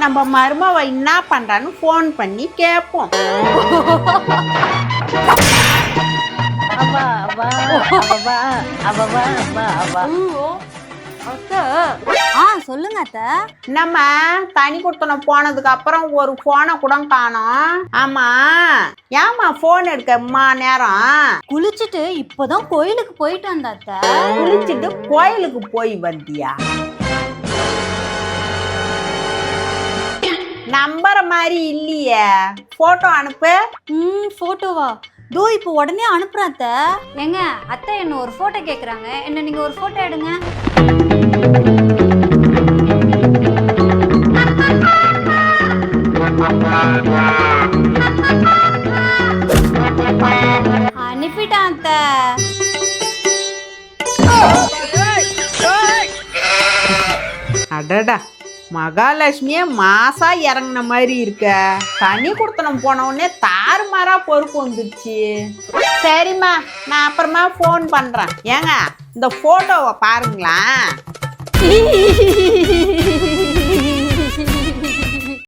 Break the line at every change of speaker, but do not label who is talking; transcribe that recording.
நம்ம மருமவ என்ன பண்றான்னு ஃபோன் பண்ணி கேட்போம்.
சொல்லுங்க அத்தை.
நம்ம தனி கொடுத்தனம் போனதுக்கு அப்புறம் ஒரு போனை கூட காணோம். ஆமா, ஏமா போன் எடுக்கம்மா நேரம்?
குளிச்சுட்டு இப்பதான் கோயிலுக்கு போயிட்டு வந்த அத்தை.
குளிச்சுட்டு கோயிலுக்கு போய் வந்தியா? நம்புற மாதிரி இல்லையே. போட்டோ அனுப்பு.
போட்டோவா? தோ இப்போ உடனே அனுப்புறேன் அத்தை. ஏங்க அத்தை என்ன ஒரு போட்டோ கேக்குறாங்க, என்ன நீங்க ஒரு போட்டோ எடுங்க. அனுப்பிட்டான் அத்தை.
அடடா, மகாலட்சுமியே மாசா இறங்கின மாதிரி இருக்க. தனி கொடுத்தனம் போன உடனே தாறுமாறா பொறுப்பு வந்துடுச்சு. சரிம்மா, நான் அப்புறமா ஃபோன் பண்றேன். ஏங்க இந்த போட்டோவை பாருங்களேன்.